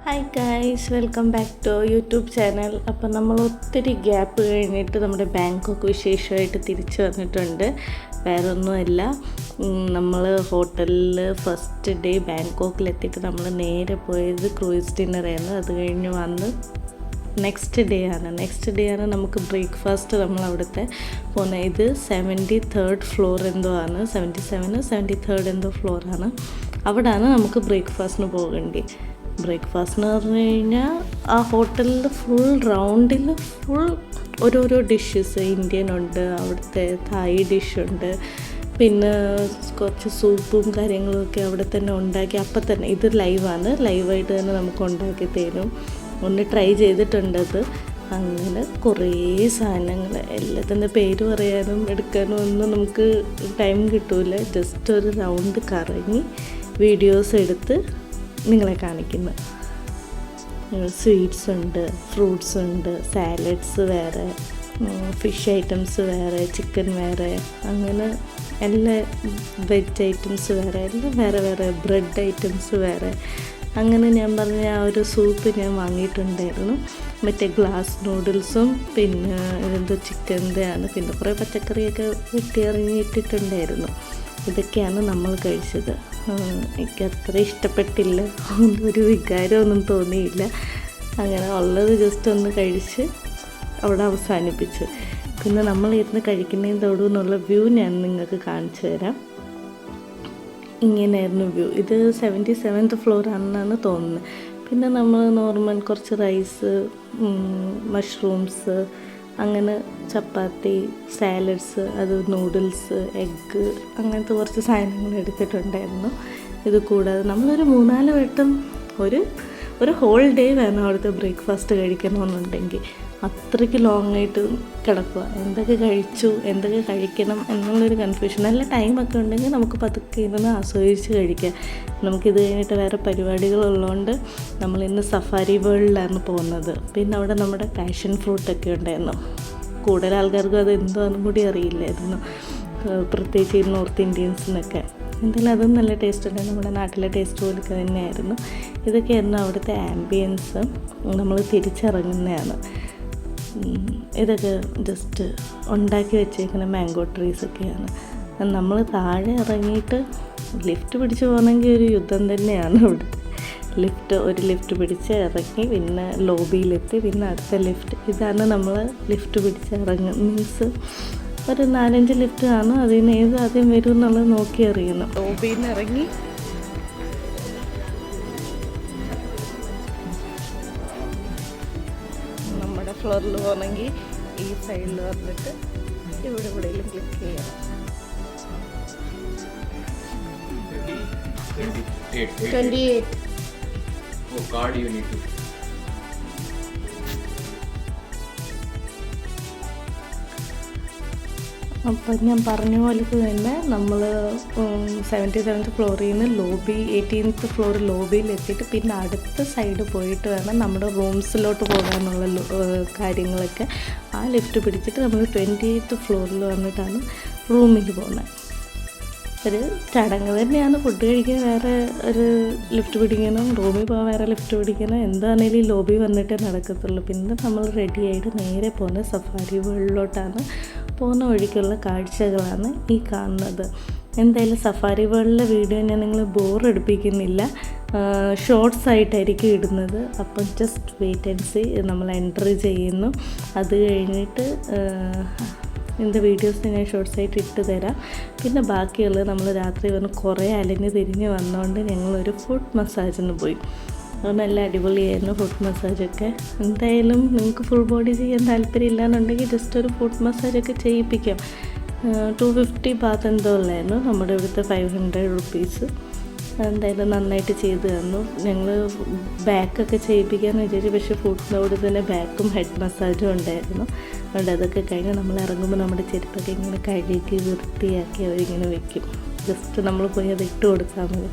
Hi guys, welcome back to YouTube channel. അപ്പം നമ്മൾ ഒത്തിരി ഗ്യാപ്പ് കഴിഞ്ഞിട്ട് നമ്മുടെ ബാങ്കോക്ക് വിശേഷമായിട്ട് തിരിച്ചു വന്നിട്ടുണ്ട്. വേറെ ഒന്നുമല്ല, നമ്മൾ ഹോട്ടലിൽ ഫസ്റ്റ് ഡേ ബാങ്കോക്കിലെത്തിയിട്ട് നമ്മൾ നേരെ പോയത് ക്രൂയിസ് ഡിന്നറായിരുന്നു. അത് കഴിഞ്ഞ് വന്ന് നെക്സ്റ്റ് ഡേ ആണ് നമുക്ക് ബ്രേക്ക്ഫാസ്റ്റ് നമ്മൾ അവിടുത്തെ പോകുന്നത്. ഇത് 73rd ഫ്ലോർ എന്തോ ആണ്, 73rd എന്തോ ഫ്ലോറാണ്. അവിടെയാണ് നമുക്ക് ബ്രേക്ക്ഫാസ്റ്റിന് പോകേണ്ടി. ബ്രേക്ക്ഫാസ്റ്റ് എന്ന് പറഞ്ഞു കഴിഞ്ഞാൽ ആ ഹോട്ടലിൽ ഫുൾ റൗണ്ടിൽ ഓരോരോ ഡിഷസ്, ഇന്ത്യൻ ഉണ്ട്, അവിടുത്തെ തായ് ഡിഷുണ്ട്, പിന്നെ കുറച്ച് സൂപ്പും കാര്യങ്ങളൊക്കെ അവിടെ തന്നെ ഉണ്ടാക്കി. അപ്പം തന്നെ ഇത് ലൈവായിട്ട് തന്നെ നമുക്ക് ഉണ്ടാക്കി തരും. ഒന്ന് ട്രൈ ചെയ്തിട്ടുണ്ടത്. അങ്ങനെ കുറേ സാധനങ്ങൾ, എല്ലാത്തിൻ്റെ പേര് പറയാനും എടുക്കാനും ഒന്നും നമുക്ക് ടൈം കിട്ടൂല. ജസ്റ്റ് ഒരു റൗണ്ട് കറങ്ങി വീഡിയോസ് എടുത്ത് നിങ്ങളെ കാണിക്കുന്നു. സ്വീറ്റ്സ് ഉണ്ട്, ഫ്രൂട്ട്സ് ഉണ്ട്, സാലഡ്സ് വേറെ, ഫിഷ് ഐറ്റംസ് വേറെ, ചിക്കൻ വേറെ, അങ്ങനെ എല്ലാ വെജ് ഐറ്റംസ് വേറെ, എല്ലാം വേറെ, ബ്രെഡ് ഐറ്റംസ് വേറെ. അങ്ങനെ ഞാൻ പറഞ്ഞ ആ ഒരു സൂപ്പ് ഞാൻ വാങ്ങിയിട്ടുണ്ടായിരുന്നു. മറ്റേ ഗ്ലാസ് നൂഡിൽസും പിന്നെ ഇതെന്തോ ചിക്കൻ്റെ ആണ്, പിന്നെ കുറേ പച്ചക്കറിയൊക്കെ വെട്ടിയിറങ്ങിയിട്ടിട്ടുണ്ടായിരുന്നു. ഇതൊക്കെയാണ് നമ്മൾ കഴിച്ചത്. എനിക്ക് അത്ര ഇഷ്ടപ്പെട്ടില്ല, ഒരു വികാരമൊന്നും തോന്നിയില്ല. അങ്ങനെ ഉള്ളത് ജസ്റ്റ് ഒന്ന് കഴിച്ച് അവിടെ അവസാനിപ്പിച്ച്. പിന്നെ നമ്മളിരുന്ന് കഴിക്കുന്നതിൻ്റെ എന്നുള്ള വ്യൂ ഞാൻ നിങ്ങൾക്ക് കാണിച്ചു തരാം. ഇങ്ങനെയായിരുന്നു വ്യൂ. ഇത് 77th ഫ്ലോർ ആണെന്നാണ് തോന്നുന്നത്. പിന്നെ നമ്മൾ നോർമൽ കുറച്ച് റൈസ്, മഷ്റൂംസ്, അങ്ങനെ ചപ്പാത്തി, സാലഡ്സ്, അത് നൂഡിൽസ്, എഗ്ഗ്, അങ്ങനത്തെ കുറച്ച് സാധനങ്ങൾ എടുത്തിട്ടുണ്ടായിരുന്നു. ഇത് കൂടാതെ നമ്മളൊരു 3-4 വട്ടം ഒരു ഹോൾ ഡേ വേണം അവിടുത്തെ ബ്രേക്ക്ഫാസ്റ്റ് കഴിക്കണമെന്നുണ്ടെങ്കിൽ. അത്രയ്ക്ക് ലോങ് ആയിട്ട് കിടക്കുക. എന്തൊക്കെ കഴിച്ചു, എന്തൊക്കെ കഴിക്കണം എന്നുള്ളൊരു കൺഫ്യൂഷൻ. നല്ല ടൈമൊക്കെ ഉണ്ടെങ്കിൽ നമുക്ക് പതുക്കെ ഇരുന്ന് ആസ്വദിച്ച് കഴിക്കാം. നമുക്കിത് കഴിഞ്ഞിട്ട് വേറെ പരിപാടികളുള്ളതുകൊണ്ട് നമ്മളിന്ന് സഫാരി വേൾഡിലാണ് പോകുന്നത്. പിന്നെ അവിടെ നമ്മുടെ പാഷൻ ഫ്രൂട്ടൊക്കെ ഉണ്ടായിരുന്നു. കൂടുതൽ ആൾക്കാർക്കും അത് എന്താണെന്നും കൂടി അറിയില്ലായിരുന്നു, പ്രത്യേകിച്ച് ഈ നോർത്ത് ഇന്ത്യൻസിനൊക്കെ. എന്തായാലും അതും നല്ല ടേസ്റ്റ് ഉണ്ട്, നമ്മുടെ നാട്ടിലെ ടേസ്റ്റ് പോലൊക്കെ തന്നെയായിരുന്നു. ഇതൊക്കെയായിരുന്നു അവിടുത്തെ ആംബിയൻസ്. നമ്മൾ തിരിച്ചിറങ്ങുന്നതാണ്. ഇതൊക്കെ ജസ്റ്റ് ഉണ്ടാക്കി വെച്ചേക്കുന്ന മാംഗോ ട്രീസൊക്കെയാണ്. നമ്മൾ താഴെ ഇറങ്ങിയിട്ട് ലിഫ്റ്റ് പിടിച്ച് പോകണമെങ്കിൽ ഒരു യുദ്ധം തന്നെയാണ് അവിടെ. ഒരു ലിഫ്റ്റ് പിടിച്ച് ഇറങ്ങി പിന്നെ ലോബിയിലെത്തി, പിന്നെ അടുത്ത ലിഫ്റ്റ്. ഇതാണ് നമ്മൾ ലിഫ്റ്റ് പിടിച്ച് ഇറങ്ങുക. മീൻസ് ഒരു 4-5 ലിഫ്റ്റ് കാണും, അതിന് ഏത് ആദ്യം വരും എന്നുള്ളത് നോക്കി അറിയണം. ലോബിയിൽ നിന്ന് ഇറങ്ങി നമ്മുടെ ഫ്ലോറിൽ പോകണമെങ്കിൽ ഈ സൈഡിൽ വന്നിട്ട് എവിടെയെങ്കിലും ക്ലിക്ക് ചെയ്യണം. 28. Oh, card you need to. അപ്പം ഞാൻ പറഞ്ഞ പോലെ തന്നെ നമ്മൾ 77th ഫ്ലോറിൽ നിന്ന് ലോബി 18th ഫ്ലോർ ലോബിയിൽ എത്തിയിട്ട് പിന്നെ അടുത്ത സൈഡ് പോയിട്ട് വേണം നമ്മുടെ റൂംസിലോട്ട് പോകാനുള്ള കാര്യങ്ങളൊക്കെ. ആ ലിഫ്റ്റ് പിടിച്ചിട്ട് നമ്മൾ 28th ഫ്ലോറിൽ വന്നിട്ടാണ് റൂമിൽ പോകുന്നത്. ഒരു ചടങ്ങ് തന്നെയാണ്. ഫുഡ് കഴിക്കാൻ വേറെ ഒരു ലിഫ്റ്റ് പിടിക്കണം, റൂമിൽ പോകാൻ വേറെ ലിഫ്റ്റ് പിടിക്കണം. എന്താണെങ്കിലും ഈ ലോബി വന്നിട്ടേ നടക്കത്തുള്ളൂ. പിന്നെ നമ്മൾ റെഡിയായിട്ട് നേരെ പോകുന്നത് സഫാരി വേൾഡിലോട്ടാണ്. പോകുന്ന വഴിക്കുള്ള കാഴ്ചകളാണ് ഈ കാണുന്നത്. എന്തായാലും സഫാരി വേൾഡിലെ വീഡിയോ ഞാൻ നിങ്ങൾ ബോറടിപ്പിക്കുന്നില്ല, ഷോർട്സ് ആയിട്ടായിരിക്കും ഇടുന്നത്. അപ്പം ജസ്റ്റ് വെയിറ്റ് ആൻഡ് സീ. നമ്മൾ എൻട്രി ചെയ്യുന്നു, അത് കഴിഞ്ഞിട്ട് ഇതിൻ്റെ വീഡിയോസ് ഞാൻ ഷോർട്സ് ആയിട്ട് ഇട്ട് തരാം. പിന്നെ ബാക്കിയുള്ളത് നമ്മൾ രാത്രി വന്ന് കുറേ അലഞ്ഞ് തിരിഞ്ഞ് വന്നുകൊണ്ട് ഞങ്ങളൊരു ഫുഡ് മസാജിന് പോയി. അത് നല്ല അടിപൊളിയായിരുന്നു ഫുഡ് മസാജൊക്കെ. എന്തായാലും നിങ്ങൾക്ക് ഫുൾ ബോഡി ചെയ്യാൻ താല്പര്യം ഇല്ലയെന്നുണ്ടെങ്കിൽ ജസ്റ്റ് ഒരു ഫുഡ് മസാജൊക്കെ ചെയ്യിപ്പിക്കാം. 250 ബാത്ത് എന്തോ ഉള്ളായിരുന്നു, നമ്മുടെ ഇവിടുത്തെ 500 റുപ്പീസ്. എന്തായാലും നന്നായിട്ട് ചെയ്ത് തന്നു. ഞങ്ങൾ ബാക്കൊക്കെ ചെയ്യിപ്പിക്കാമെന്ന് വിചാരിച്ചു, പക്ഷേ ഫുഡിൻ്റെ കൂടെ തന്നെ ബാക്കും ഹെഡ് മസാജും ഉണ്ടായിരുന്നു. അതുകൊണ്ട് അതൊക്കെ കഴിഞ്ഞ് നമ്മൾ ഇറങ്ങുമ്പോൾ നമ്മുടെ ചെരുപ്പൊക്കെ ഇങ്ങനെ കഴുകി വൃത്തിയാക്കി അവരിങ്ങനെ വെക്കും. ജസ്റ്റ് നമ്മൾ പോയി അത് ഇട്ട് കൊടുത്താൽ മതി.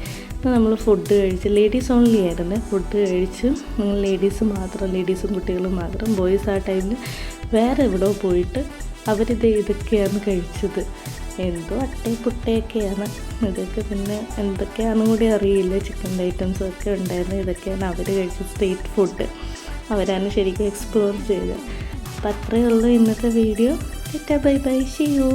നമ്മൾ ഫുഡ് കഴിച്ച്, ലേഡീസ് ഓൺലി ആയിരുന്നു ഫുഡ് കഴിച്ച്. ലേഡീസും കുട്ടികളും മാത്രം. ബോയ്സ് ആ ടൈമിൽ വേറെ എവിടെയോ പോയിട്ട് അവരിത് ഇതൊക്കെയാണ് കഴിച്ചത്. എന്തോ അട്ടേപ്പുട്ടയൊക്കെയാണ് ഇതൊക്കെ. പിന്നെ എന്തൊക്കെയാണെന്ന് കൂടി അറിയില്ല. ചിക്കൻ്റെ ഐറ്റംസും ഒക്കെ ഉണ്ടായിരുന്നു. ഇതൊക്കെയാണ് അവർ കഴിച്ച സ്ട്രീറ്റ് ഫുഡ്. അവരാണ് ശരിക്കും എക്സ്പ്ലോർ ചെയ്തത്. അപ്പോൾ അത്രയേ ഉള്ളൂ ഇന്നത്തെ video. Bye bye, see U.